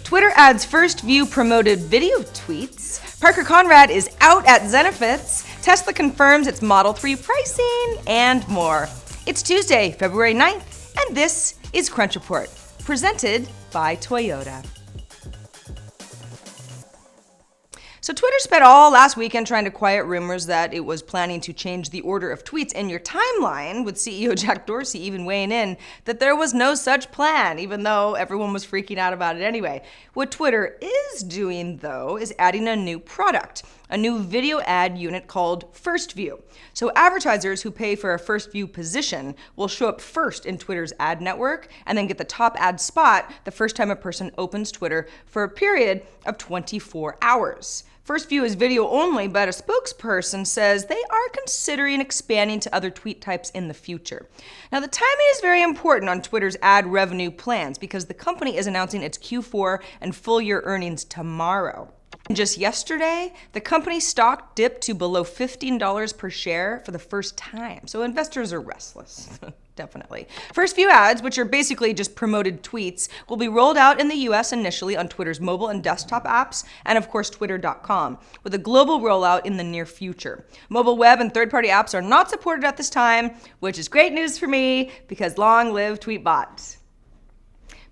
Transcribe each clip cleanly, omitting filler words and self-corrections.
Twitter adds first view promoted video tweets. Parker CONRAD is out at Zenefits. Tesla confirms its Model 3 pricing, and more. It's Tuesday, February 9th, and this is Crunch Report, presented by Toyota. So Twitter spent all last weekend trying to quiet rumors that it was planning to change the order of tweets in your timeline, with CEO Jack Dorsey even weighing in that there was no such plan, even though everyone was freaking out about it anyway. What Twitter is doing, though, is adding a new product, a new video ad unit called First View. So advertisers who pay for a First View position will show up first in Twitter's ad network and then get the top ad spot the first time a person opens Twitter for a period of 24 hours. First View is video only, but a spokesperson says they are considering expanding to other tweet types in the future. Now, the timing is very important on Twitter's ad revenue plans because the company is announcing its Q4 and full year earnings tomorrow. Just yesterday, the company's stock dipped to below $15 per share for the first time, so investors are restless. Definitely. First View ads, which are basically just promoted tweets, will be rolled out in the US initially on Twitter's mobile and desktop apps, and of course twitter.com, with a global rollout in the near future. Mobile web and third-party apps are not supported at this time, which is great news for me because long live Tweetbot.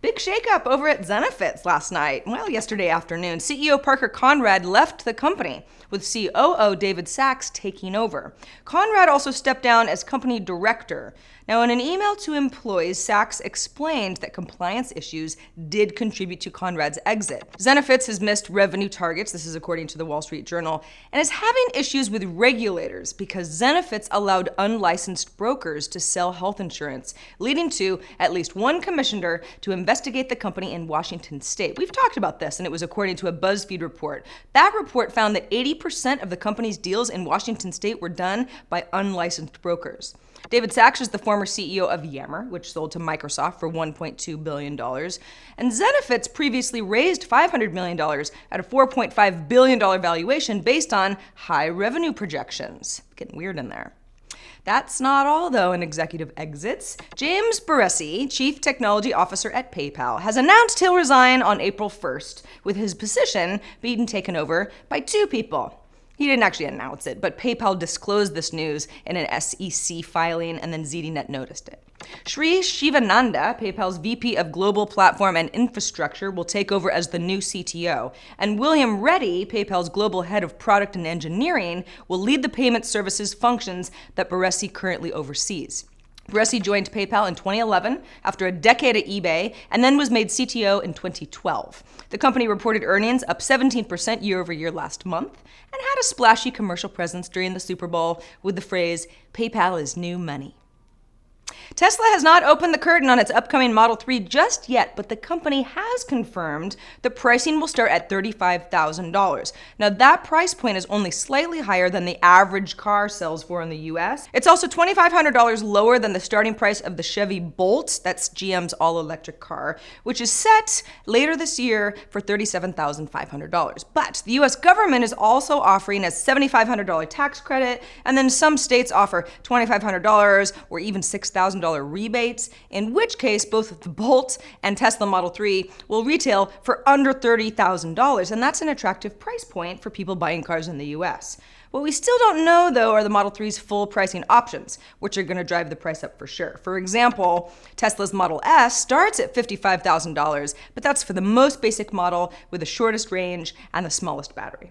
Big shakeup over at Zenefits last night. Well, yesterday afternoon, CEO Parker CONRAD left the company, with COO David Sachs taking over. CONRAD also stepped down as company director. Now, in an email to employees, Sachs explained that compliance issues did contribute to CONRAD's exit. Zenefits has missed revenue targets, this is according to the Wall Street Journal, and is having issues with regulators because Zenefits allowed unlicensed brokers to sell health insurance, leading to at least one commissioner to investigate the company in Washington state. We've talked about this, and it was according to a BuzzFeed report. That report found that 80% of the company's deals in Washington state were done by unlicensed brokers. David Sachs is the former CEO of Yammer, which sold to Microsoft for $1.2 billion. And Zenefits previously raised $500 million at a $4.5 billion valuation based on high revenue projections. Getting weird in there. That's not all, though, in executive exits. James Barresi, Chief Technology Officer at PayPal, has announced he'll resign on April 1st, with his position being taken over by two people. He didn't actually announce it, but PayPal disclosed this news in an SEC filing, and then ZDNet noticed it. Sri Shivananda, PayPal's VP of Global Platform and Infrastructure, will take over as the new CTO, and William Reddy, PayPal's Global Head of Product and Engineering, will lead the payment services functions that Barresi currently oversees. Barresi joined PayPal in 2011 after a decade at eBay and then was made CTO in 2012. The company reported earnings up 17% year over year last month and had a splashy commercial presence during the Super Bowl with the phrase, "PayPal is new money." Tesla has not opened the curtain on its upcoming Model 3 just yet, but the company has confirmed the pricing will start at $35,000. Now, that price point is only slightly higher than the average car sells for in the US. It's also $2,500 lower than the starting price of the Chevy Bolt, that's GM's all-electric car, which is set later this year for $37,500. But the US government is also offering a $7,500 tax credit, and then some states offer $2,500 or even $6,000 rebates, in which case both the Bolt and Tesla Model 3 will retail for under $30,000, and that's an attractive price point for people buying cars in the US. What we still don't know, though, are the Model 3's full pricing options, which are going to drive the price up for sure. For example, Tesla's Model S starts at $55,000, but that's for the most basic model with the shortest range and the smallest battery.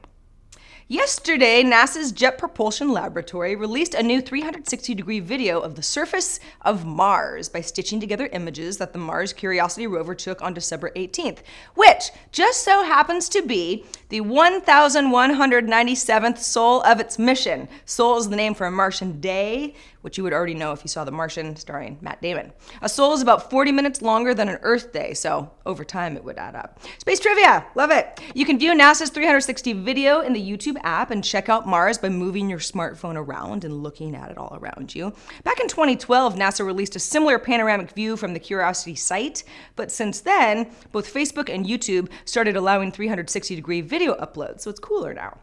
Yesterday, NASA's Jet Propulsion Laboratory released a new 360-degree video of the surface of Mars by stitching together images that the Mars Curiosity rover took on December 18th, which just so happens to be the 1,197th SOL of its mission. SOL is the name for a Martian day, which you would already know if you saw The Martian starring Matt Damon. A SOL is about 40 minutes longer than an Earth day, so over time it would add up. Space trivia, love it. You can view NASA's 360 video in the YouTube app and check out Mars by moving your smartphone around and looking at it all around you. Back in 2012, NASA released a similar panoramic view from the Curiosity site, but since then, both Facebook and YouTube started allowing 360-degree video uploads, so it's cooler now.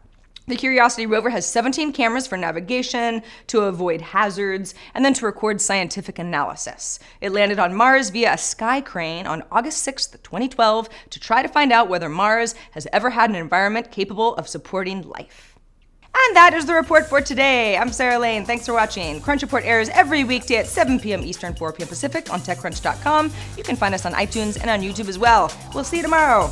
The Curiosity rover has 17 cameras for navigation, to avoid hazards, and then to record scientific analysis. It landed on Mars via a sky crane on August 6, 2012, to try to find out whether Mars has ever had an environment capable of supporting life. And that is the report for today. I'm Sarah Lane. Thanks for watching. Crunch Report airs every weekday at 7 p.m. Eastern, 4 p.m. Pacific on TechCrunch.com. You can find us on iTunes and on YouTube as well. We'll see you tomorrow.